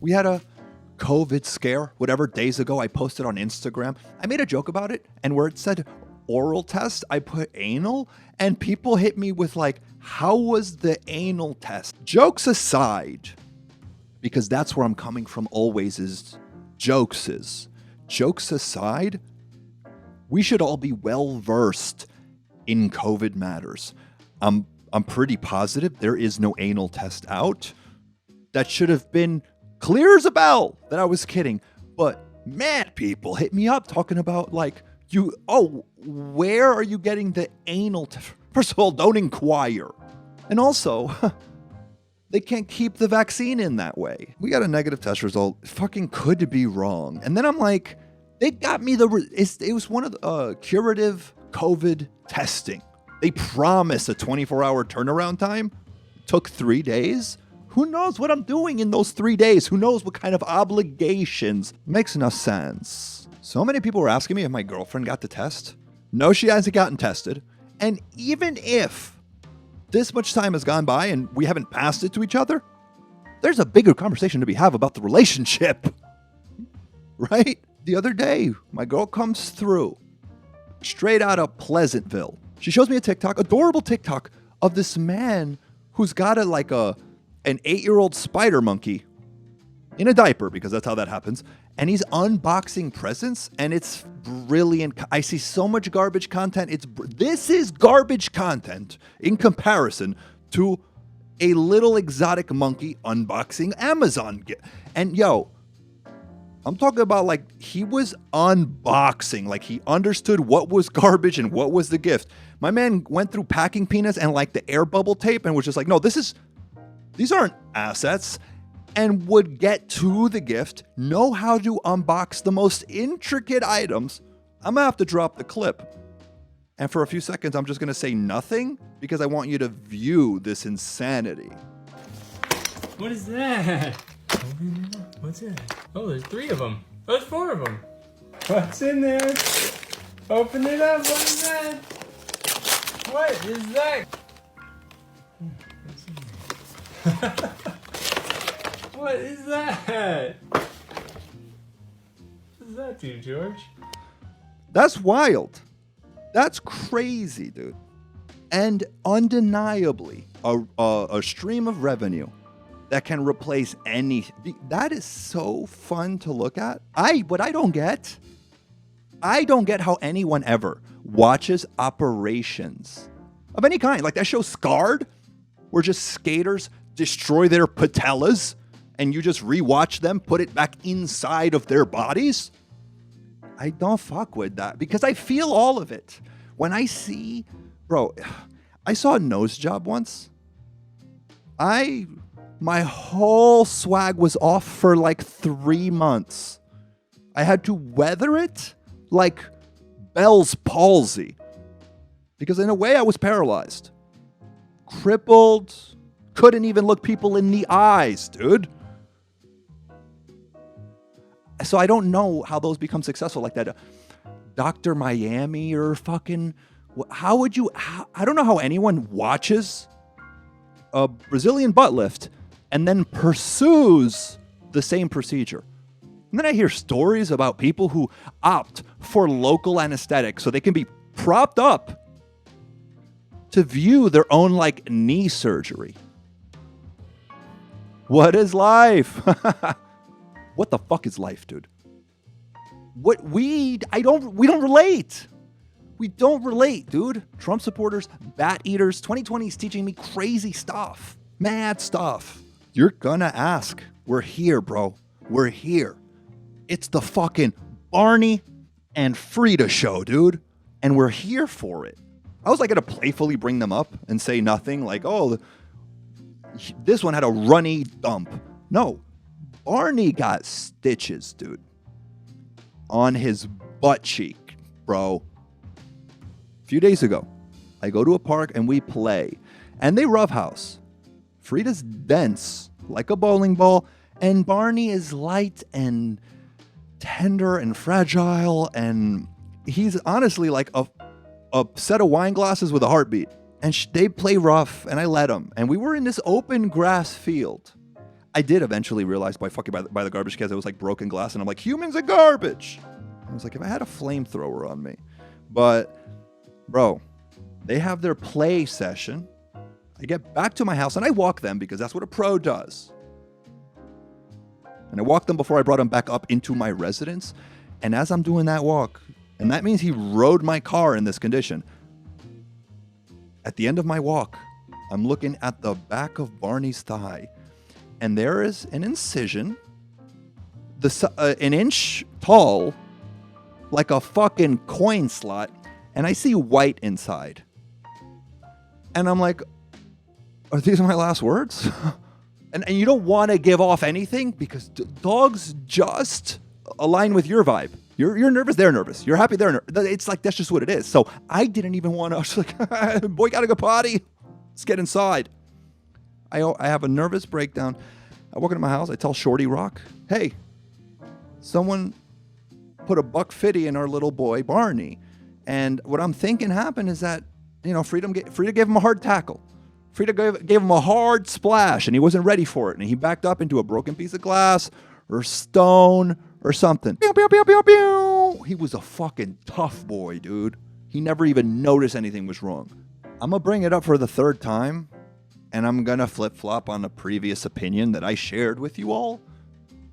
We had a COVID scare, whatever, days ago. I posted on Instagram. I made a joke about it, and where it said oral test, I put anal, and people hit me with like, how was the anal test? Jokes aside, because that's where I'm coming from always is jokes aside, we should all be well versed in COVID matters. I'm pretty positive there is no anal test out. That should have been clear as a bell that I was kidding. But mad people hit me up talking about like, where are you getting the anal test? First of all, don't inquire. And also, they can't keep the vaccine in that way. We got a negative test result. It fucking could be wrong. And then I'm like, they got me it was one of the curative COVID testing. They promised a 24-hour turnaround time. It took 3 days. Who knows what I'm doing in those 3 days? Who knows what kind of obligations? Makes no sense. So many people were asking me if my girlfriend got the test. No, she hasn't gotten tested. And even if this much time has gone by and we haven't passed it to each other, there's a bigger conversation to be had about the relationship. Right? The other day, my girl comes through straight out of Pleasantville. She shows me a TikTok, adorable TikTok, of this man who's got an 8-year-old spider monkey in a diaper, because that's how that happens. And he's unboxing presents, and it's brilliant. I see so much garbage content. This is garbage content in comparison to a little exotic monkey unboxing Amazon. And yo, I'm talking about like he was unboxing, like he understood what was garbage and what was the gift. My man went through packing peanuts and like the air bubble tape and was just like, no, these aren't assets, and would get to the gift, know how to unbox the most intricate items. I'm gonna have to drop the clip. And for a few seconds, I'm just gonna say nothing because I want you to view this insanity. What is that? What's it? Oh, there's 3 of them. Oh, there's 4 of them. What's in there? Open it up. What is that? What is that? What is that? What does that do, George? That's wild. That's crazy, dude. And undeniably, a stream of revenue that can replace any. That is so fun to look at. What I don't get how anyone ever watches operations of any kind. Like that show Scarred, where just skaters destroy their patellas and you just rewatch them put it back inside of their bodies. I don't fuck with that because I feel all of it. When I see, bro, I saw a nose job once. My whole swag was off for like 3 months. I had to weather it like Bell's palsy. Because in a way I was paralyzed. Crippled. Couldn't even look people in the eyes, dude. So I don't know how those become successful like that. Dr. Miami or fucking... I don't know how anyone watches a Brazilian butt lift and then pursues the same procedure. And then I hear stories about people who opt for local anesthetic so they can be propped up to view their own like knee surgery. What is life? What the fuck is life, dude? We don't relate. We don't relate, dude. Trump supporters, bat eaters. 2020 is teaching me crazy stuff. Mad stuff. You're gonna ask. We're here, bro. We're here. It's the fucking Barney and Frida show, dude. And we're here for it. I was like gonna playfully bring them up and say nothing like, oh, this one had a runny dump. No, Barney got stitches, dude. On his butt cheek, bro. A few days ago, I go to a park and we play. And they roughhouse. Frida's dense, like a bowling ball. And Barney is light and tender and fragile. And he's honestly like a set of wine glasses with a heartbeat. And they play rough, and I let them. And we were in this open grass field. I did eventually realize by the garbage cans, it was like broken glass, and I'm like, humans are garbage. I was like, if I had a flamethrower on me. But, bro, they have their play session. I get back to my house, and I walk them because that's what a pro does. And I walked them before I brought them back up into my residence. And as I'm doing that walk, and that means he rode my car in this condition. At the end of my walk, I'm looking at the back of Barney's thigh, and there is an incision, an inch tall, like a fucking coin slot, and I see white inside. And I'm like, are these my last words? and you don't want to give off anything because dogs just align with your vibe. You're nervous, they're nervous. You're happy, they're nervous. It's like, that's just what it is. So I didn't even want to, I was like, boy, gotta go potty. Let's get inside. I have a nervous breakdown. I walk into my house, I tell Shorty Rock, hey, someone put a $150 in our little boy, Barney. And what I'm thinking happened is that, Frida gave him a hard tackle. Frida gave him a hard splash, and he wasn't ready for it. And he backed up into a broken piece of glass or stone or something. Pew, pew, pew, pew, pew. He was a fucking tough boy, dude. He never even noticed anything was wrong. I'm going to bring it up for the third time, and I'm going to flip-flop on a previous opinion that I shared with you all.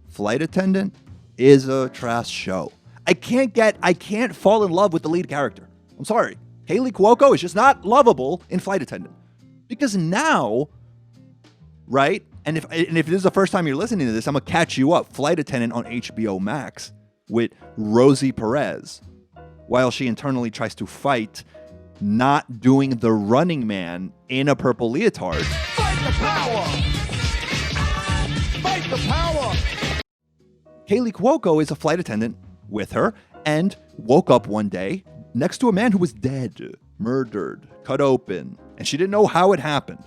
Flight Attendant is a trash show. I can't fall in love with the lead character. I'm sorry. Kaylee Cuoco is just not lovable in Flight Attendant. Because now, right? And if this is the first time you're listening to this, I'm going to catch you up. Flight Attendant on HBO Max with Rosie Perez, while she internally tries to fight not doing the Running Man in a purple leotard. Fight the power! Fight the power! Kaylee Cuoco is a flight attendant with her and woke up one day next to a man who was dead, murdered, cut open, and she didn't know how it happened.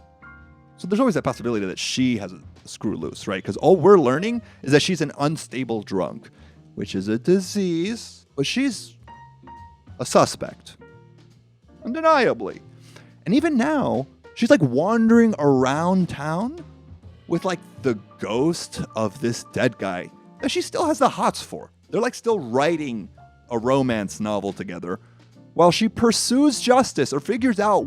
So there's always that possibility that she has a screw loose, right? Because all we're learning is that she's an unstable drunk, which is a disease, but she's a suspect, undeniably. And even now, she's like wandering around town with like the ghost of this dead guy that she still has the hots for. They're like still writing a romance novel together while she pursues justice or figures out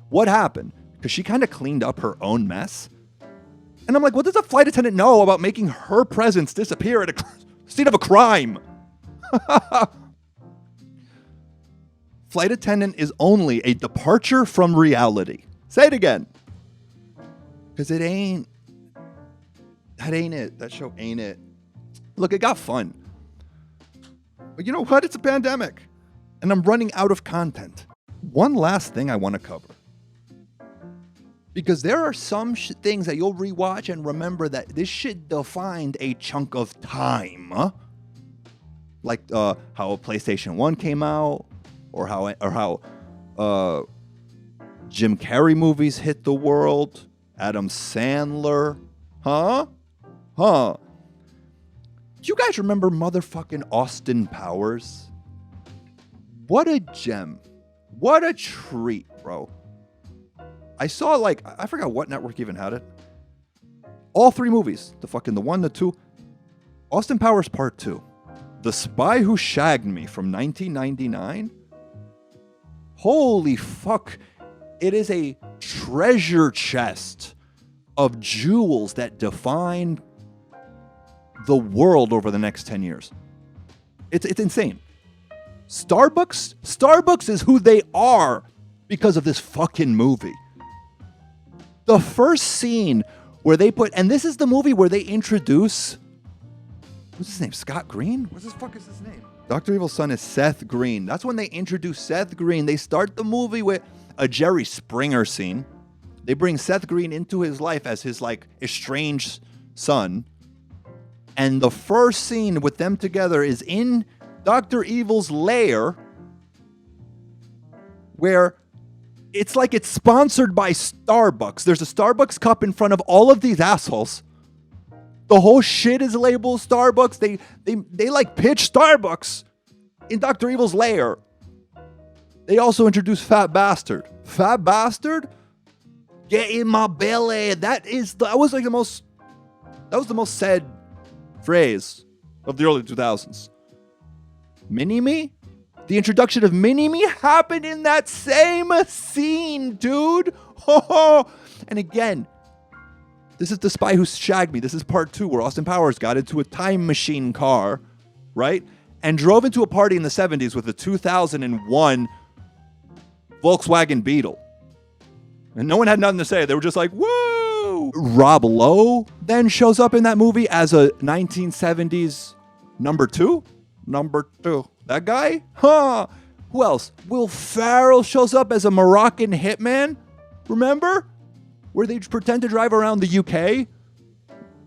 what happened, because she kind of cleaned up her own mess. And I'm like, what does a flight attendant know about making her presence disappear at a scene of a crime? Flight Attendant is only a departure from reality. Say it again. Because that ain't it. That show ain't it. Look, it got fun. But you know what? It's a pandemic. And I'm running out of content. One last thing I want to cover. Because there are some things that you'll rewatch and remember that this shit defined a chunk of time. Huh? Like how a PlayStation 1 came out, or how Jim Carrey movies hit the world, Adam Sandler. Do you guys remember motherfucking Austin Powers? What a gem. What a treat, bro. I saw I forgot what network even had it. All three movies. The 1, the 2. Austin Powers Part 2. The Spy Who Shagged Me from 1999. Holy fuck. It is a treasure chest of jewels that define the world over the next 10 years. It's insane. Starbucks is who they are because of this fucking movie. The first scene where they and this is the movie where they introduce, what's his name? Scott Green? What the fuck is his name? Dr. Evil's son is Seth Green. That's when they introduce Seth Green. They start the movie with a Jerry Springer scene. They bring Seth Green into his life as his estranged son. And the first scene with them together is in Dr. Evil's lair, where it's like it's sponsored by Starbucks. There's a Starbucks cup in front of all of these assholes. The whole shit is labeled Starbucks. They pitch Starbucks in Dr. Evil's lair. They also introduced Fat Bastard. Fat Bastard? Get in my belly. That was the most That was the most said phrase of the early 2000s. Mini-Me? The introduction of Mini-Me happened in that same scene, dude. And again, this is The Spy Who Shagged Me. This is part 2 where Austin Powers got into a time machine car, right? And drove into a party in the 70s with a 2001 Volkswagen Beetle. And no one had nothing to say. They were just like, woo! Rob Lowe then shows up in that movie as a 1970s number 2. Number 2. That guy? Huh. Who else? Will Ferrell shows up as a Moroccan hitman. Remember? Where they pretend to drive around the UK,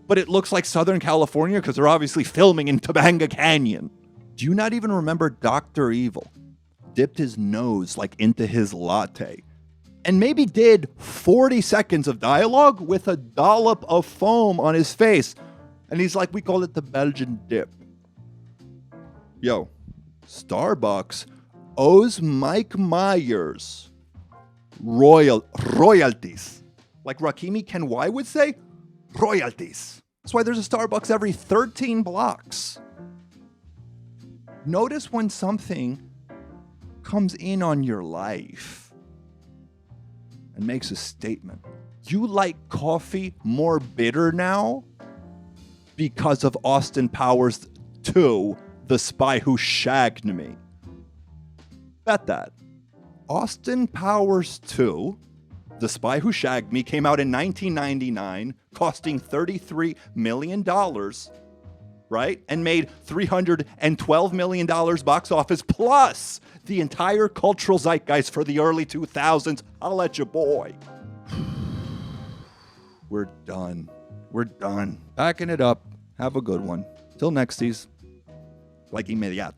but it looks like Southern California because they're obviously filming in Topanga Canyon. Do you not even remember Dr. Evil dipped his nose like into his latte and maybe did 40 seconds of dialogue with a dollop of foam on his face? And he's like, we call it the Belgian dip. Yo, Starbucks owes Mike Myers royalties. Like Rakimi Kenway would say, royalties. That's why there's a Starbucks every 13 blocks. Notice when something comes in on your life and makes a statement. You like coffee more bitter now because of Austin Powers 2, The Spy Who Shagged Me. Bet that. Austin Powers 2, The Spy Who Shagged Me came out in 1999, costing $33 million, right? And made $312 million box office, plus the entire cultural zeitgeist for the early 2000s. I'll let you, boy. We're done. We're done. Backing it up. Have a good one. Till nexties. Like inmediato.